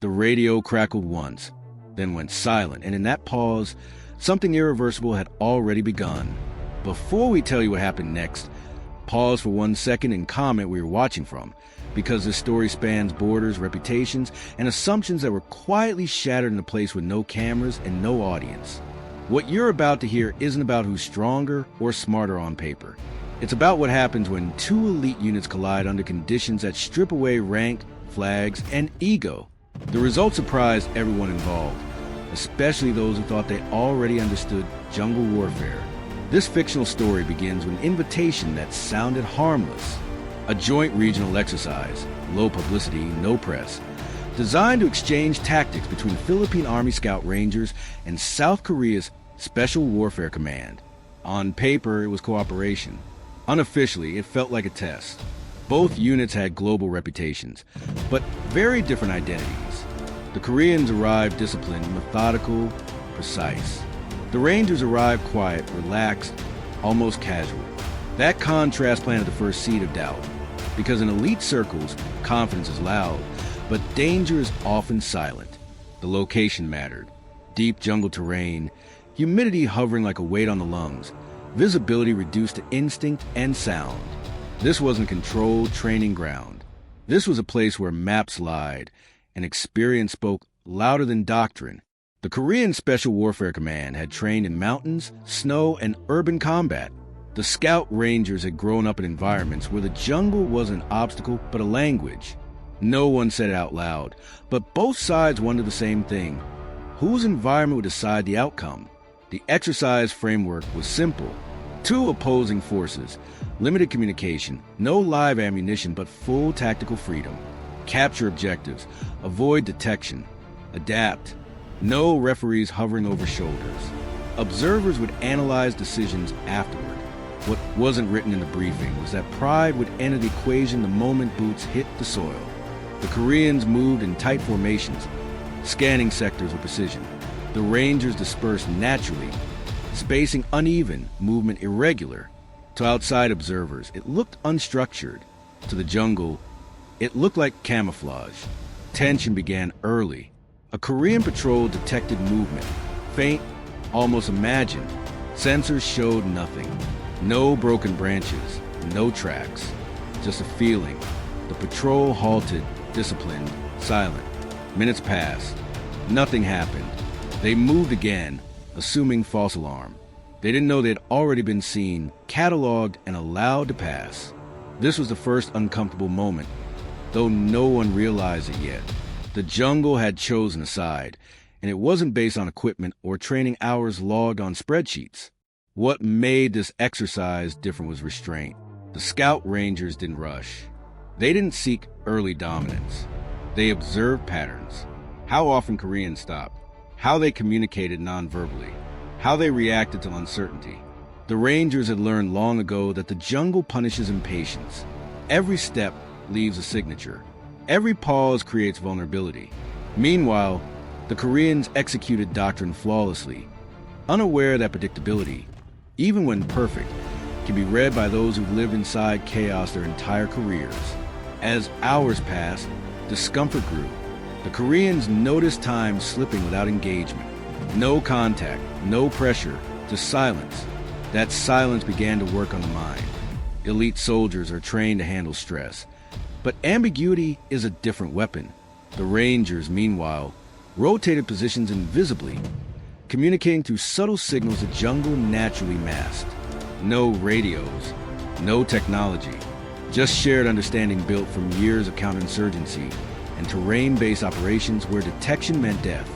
The radio crackled once, then went silent, and in that pause, something irreversible had already begun. Before we tell you what happened next, pause for 1 second and comment where you're watching from, because this story spans borders, reputations, and assumptions that were quietly shattered in a place with no cameras and no audience. What you're about to hear isn't about who's stronger or smarter on paper. It's about what happens when two elite units collide under conditions that strip away rank, flags, and ego. The result surprised everyone involved, especially those who thought they already understood jungle warfare. This fictional story begins with an invitation that sounded harmless. A joint regional exercise, low publicity, no press, designed to exchange tactics between the Philippine Army Scout Rangers and South Korea's Special Warfare Command. On paper, it was cooperation. Unofficially, it felt like a test. Both units had global reputations, but very different identities. The Koreans arrived disciplined, methodical, precise. The Rangers arrived quiet, relaxed, almost casual. That contrast planted the first seed of doubt, because in elite circles, confidence is loud, but danger is often silent. The location mattered. Deep jungle terrain, humidity hovering like a weight on the lungs, visibility reduced to instinct and sound. This wasn't controlled training ground. This was a place where maps lied, and experience spoke louder than doctrine. The Korean Special Warfare Command had trained in mountains, snow, and urban combat. The Scout Rangers had grown up in environments where the jungle wasn't an obstacle but a language. No one said it out loud, but both sides wondered the same thing. Whose environment would decide the outcome? The exercise framework was simple. Two opposing forces, limited communication, no live ammunition but full tactical freedom. Capture objectives, avoid detection, adapt. No referees hovering over shoulders. Observers would analyze decisions afterward. What wasn't written in the briefing was that pride would enter the equation the moment boots hit the soil. The Koreans moved in tight formations, scanning sectors with precision. The Rangers dispersed naturally, spacing uneven, movement irregular. To outside observers, it looked unstructured. To the jungle, it looked like camouflage. Tension began early. A Korean patrol detected movement, faint, almost imagined. Sensors showed nothing. No broken branches, no tracks, just a feeling. The patrol halted, disciplined, silent. Minutes passed. Nothing happened. They moved again, assuming false alarm. They didn't know they'd already been seen, cataloged, and allowed to pass. This was the first uncomfortable moment, though no one realized it yet. The jungle had chosen a side, and it wasn't based on equipment or training hours logged on spreadsheets. What made this exercise different was restraint. The Scout Rangers didn't rush. They didn't seek early dominance. They observed patterns. How often Koreans stopped. How they communicated non-verbally. How they reacted to uncertainty. The Rangers had learned long ago that the jungle punishes impatience. Every step leaves a signature. Every pause creates vulnerability. Meanwhile, the Koreans executed doctrine flawlessly, unaware that predictability, even when perfect, can be read by those who've lived inside chaos their entire careers. As hours passed, discomfort grew. The Koreans noticed time slipping without engagement. No contact, no pressure, just silence. That silence began to work on the mind. Elite soldiers are trained to handle stress. But ambiguity is a different weapon. The Rangers, meanwhile, rotated positions invisibly, communicating through subtle signals the jungle naturally masked. No radios, no technology, just shared understanding built from years of counterinsurgency and terrain-based operations where detection meant death.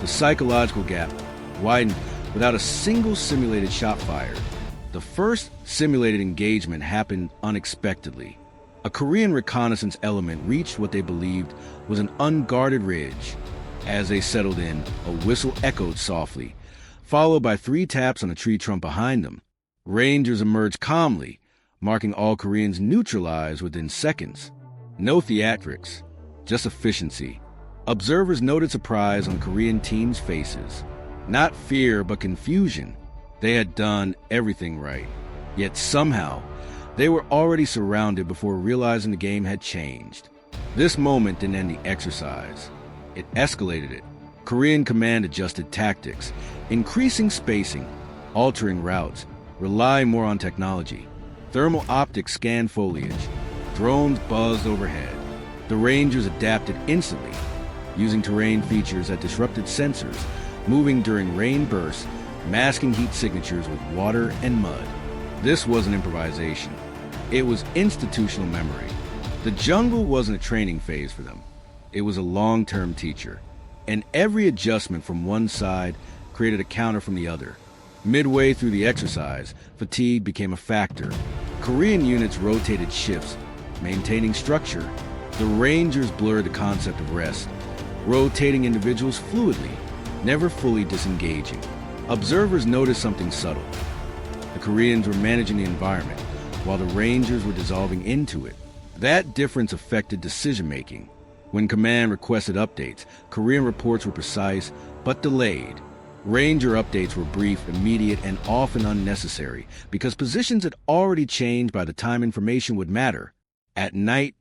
The psychological gap widened without a single simulated shot fired. The first simulated engagement happened unexpectedly. A Korean reconnaissance element reached what they believed was an unguarded ridge. As they settled in, a whistle echoed softly, followed by 3 taps on a tree trunk behind them. Rangers emerged calmly, marking all Koreans neutralized within seconds. No theatrics, just efficiency. Observers noted surprise on Korean teams' faces. Not fear, but confusion. They had done everything right. Yet somehow, they were already surrounded before realizing the game had changed. This moment didn't end the exercise. It escalated it. Korean command adjusted tactics, increasing spacing, altering routes, relying more on technology. Thermal optics scanned foliage. Drones buzzed overhead. The Rangers adapted instantly, using terrain features that disrupted sensors, moving during rain bursts, masking heat signatures with water and mud. This wasn't improvisation. It was institutional memory. The jungle wasn't a training phase for them. It was a long-term teacher. And every adjustment from one side created a counter from the other. Midway through the exercise, fatigue became a factor. Korean units rotated shifts, maintaining structure. The Rangers blurred the concept of rest, rotating individuals fluidly, never fully disengaging. Observers noticed something subtle. The Koreans were managing the environment, while the Rangers were dissolving into it. That difference affected decision-making. When command requested updates, Korean reports were precise, but delayed. Ranger updates were brief, immediate, and often unnecessary, because positions had already changed by the time information would matter. At night,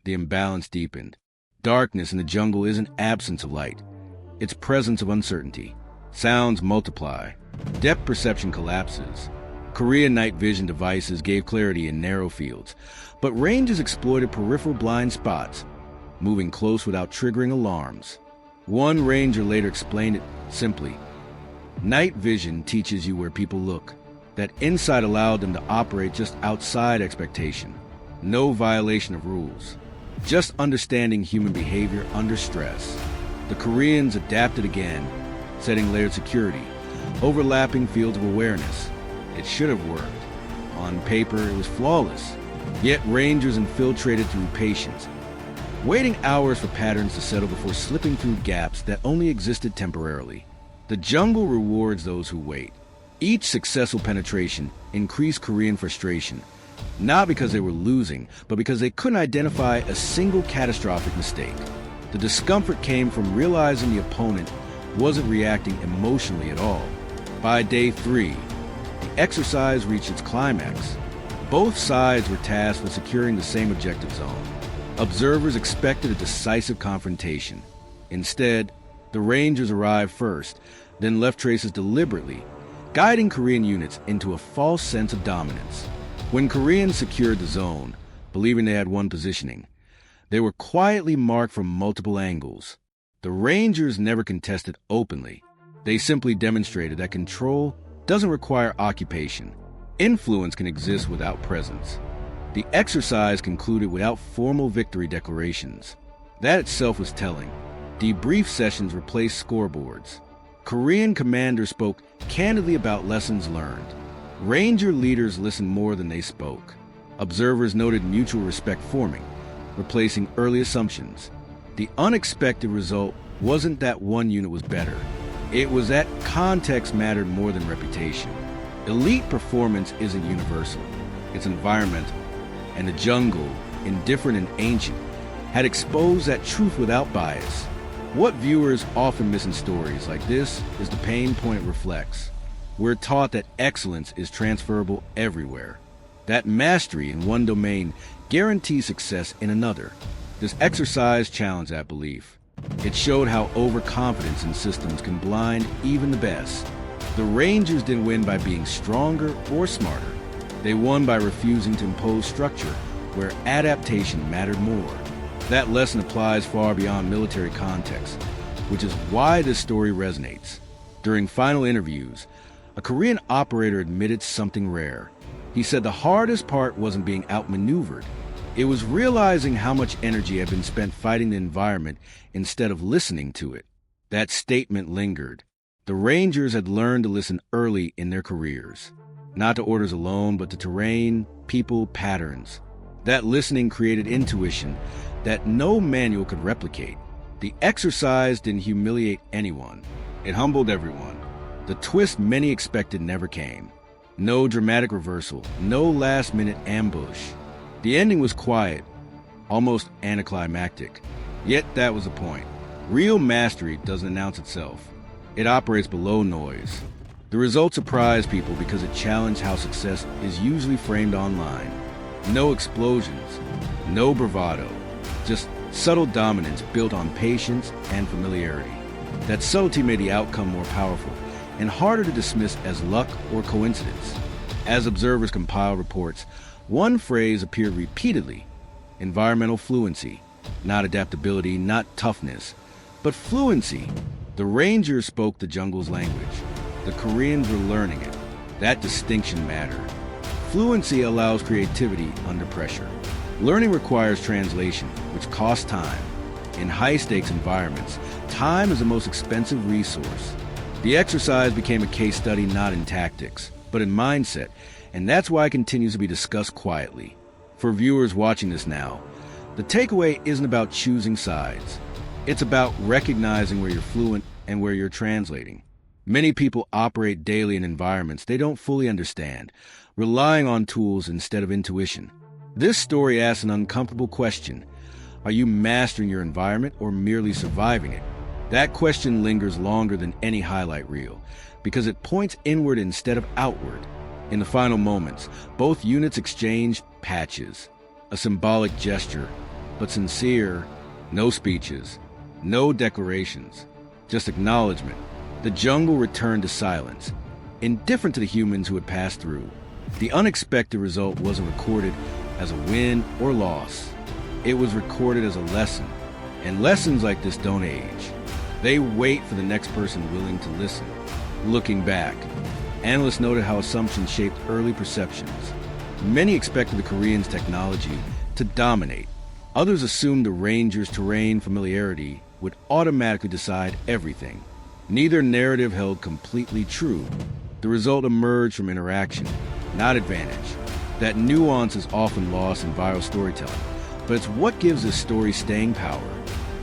the imbalance deepened. Darkness in the jungle isn't absence of light. It's presence of uncertainty. Sounds multiply. Depth perception collapses. Korean night vision devices gave clarity in narrow fields, but Rangers exploited peripheral blind spots, moving close without triggering alarms. One Ranger later explained it simply. Night vision teaches you where people look. That insight allowed them to operate just outside expectation. No violation of rules. Just understanding human behavior under stress. The Koreans adapted again, setting layered security, overlapping fields of awareness. It should have worked. On paper, it was flawless. Yet Rangers infiltrated through patience, waiting hours for patterns to settle before slipping through gaps that only existed temporarily. The jungle rewards those who wait. Each successful penetration increased Korean frustration, not because they were losing, but because they couldn't identify a single catastrophic mistake. The discomfort came from realizing the opponent wasn't reacting emotionally at all. By day 3, the exercise reached its climax. Both sides were tasked with securing the same objective zone. Observers expected a decisive confrontation. Instead, the Rangers arrived first, then left traces deliberately, guiding Korean units into a false sense of dominance. When Koreans secured the zone, believing they had won positioning, they were quietly marked from multiple angles. The Rangers never contested openly. They simply demonstrated that control doesn't require occupation. Influence can exist without presence. The exercise concluded without formal victory declarations. That itself was telling. Debrief sessions replaced scoreboards. Korean commanders spoke candidly about lessons learned. Ranger leaders listened more than they spoke. Observers noted mutual respect forming, replacing early assumptions. The unexpected result wasn't that one unit was better. It was that context mattered more than reputation. Elite performance isn't universal. It's environmental. And the jungle, indifferent and ancient, had exposed that truth without bias. What viewers often miss in stories like this is the pain point it reflects. We're taught that excellence is transferable everywhere. That mastery in one domain guarantees success in another. This exercise challenged that belief. It showed how overconfidence in systems can blind even the best. The Rangers didn't win by being stronger or smarter. They won by refusing to impose structure where adaptation mattered more. That lesson applies far beyond military context, which is why this story resonates. During final interviews, a Korean operator admitted something rare. He said the hardest part wasn't being outmaneuvered. It was realizing how much energy had been spent fighting the environment instead of listening to it. That statement lingered. The Rangers had learned to listen early in their careers. Not to orders alone, but to terrain, people, patterns. That listening created intuition that no manual could replicate. The exercise didn't humiliate anyone. It humbled everyone. The twist many expected never came. No dramatic reversal, no last-minute ambush. The ending was quiet, almost anticlimactic. Yet that was the point. Real mastery doesn't announce itself. It operates below noise. The result surprised people because it challenged how success is usually framed online. No explosions, no bravado, just Subtle dominance built on patience and familiarity. That subtlety made the outcome more powerful and harder to dismiss as luck or coincidence. As observers compiled reports, one phrase appeared repeatedly: environmental fluency. Not adaptability, not toughness, but fluency. The Rangers spoke the jungle's language. The Koreans were learning it. That distinction mattered. Fluency allows creativity under pressure. Learning requires translation, which costs time. In high-stakes environments, time is the most expensive resource. The exercise became a case study not in tactics, but in mindset, and that's why it continues to be discussed quietly. For viewers watching this now, the takeaway isn't about choosing sides. It's about recognizing where you're fluent and where you're translating. Many people operate daily in environments they don't fully understand, relying on tools instead of intuition. This story asks an uncomfortable question. Are you mastering your environment or merely surviving it? That question lingers longer than any highlight reel, because it points inward instead of outward. In the final moments, both units exchanged patches, a symbolic gesture, but sincere. No speeches, no declarations, just acknowledgement. The jungle returned to silence, indifferent to the humans who had passed through. The unexpected result wasn't recorded as a win or loss. It was recorded as a lesson, and lessons like this don't age. They wait for the next person willing to listen. Looking back, analysts noted how assumptions shaped early perceptions. Many expected the Koreans' technology to dominate. Others assumed the Rangers' terrain familiarity would automatically decide everything. Neither narrative held completely true. The result emerged from interaction, not advantage. That nuance is often lost in viral storytelling, but it's what gives this story staying power.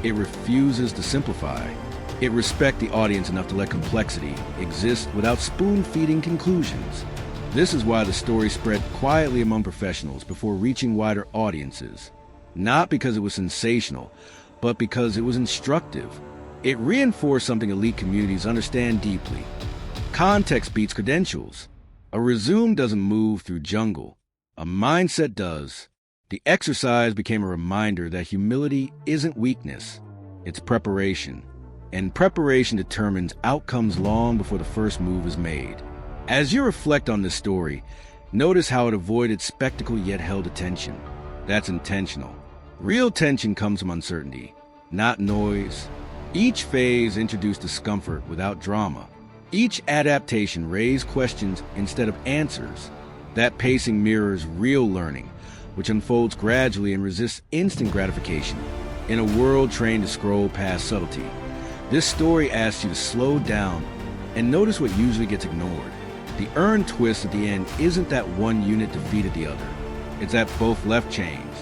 It refuses to simplify. It respects the audience enough to let complexity exist without spoon-feeding conclusions. This is why the story spread quietly among professionals before reaching wider audiences. Not because it was sensational, but because it was instructive. It reinforced something elite communities understand deeply. Context beats credentials. A resume doesn't move through jungle. A mindset does. The exercise became a reminder that humility isn't weakness, it's preparation. And preparation determines outcomes long before the first move is made. As you reflect on this story, notice how it avoided spectacle yet held attention. That's intentional. Real tension comes from uncertainty, not noise. Each phase introduced discomfort without drama. Each adaptation raised questions instead of answers. That pacing mirrors real learning, which unfolds gradually and resists instant gratification. In a world trained to scroll past subtlety, this story asks you to slow down and notice what usually gets ignored. The earned twist at the end isn't that one unit defeated the other. It's that both left chains.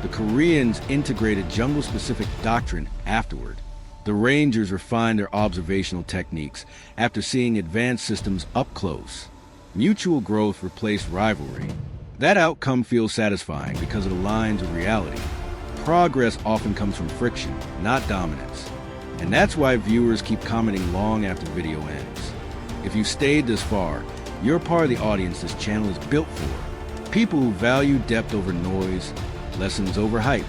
The Koreans integrated jungle-specific doctrine afterward. The Rangers refined their observational techniques after seeing advanced systems up close. Mutual growth replaced rivalry. That outcome feels satisfying because it aligns with reality. Progress often comes from friction, not dominance. And that's why viewers keep commenting long after the video ends. If you stayed this far, you're part of the audience this channel is built for. People who value depth over noise, lessons over hype,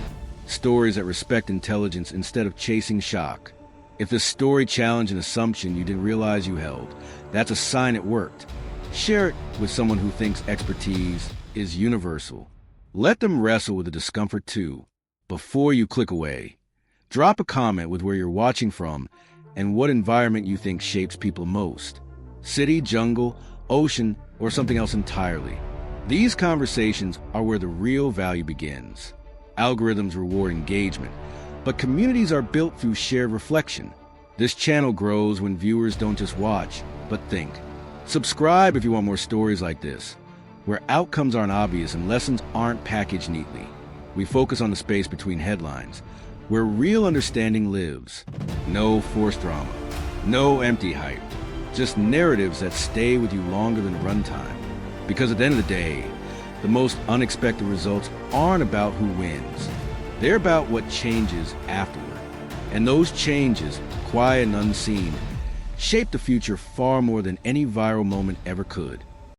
stories that respect intelligence instead of chasing shock. If this story challenged an assumption you didn't realize you held, that's a sign it worked. Share it with someone who thinks expertise is universal. Let them wrestle with the discomfort too. Before you click away, drop a comment with where you're watching from and what environment you think shapes people most. City, jungle, ocean, or something else entirely. These conversations are where the real value begins. Algorithms reward engagement, but communities are built through shared reflection. This channel grows when viewers don't just watch, but think. Subscribe if you want more stories like this, where outcomes aren't obvious and lessons aren't packaged neatly. We focus on the space between headlines, where real understanding lives. No forced drama, no empty hype, just narratives that stay with you longer than runtime. Because at the end of the day, the most unexpected results aren't about who wins. They're about what changes afterward. And those changes, quiet and unseen, shape the future far more than any viral moment ever could.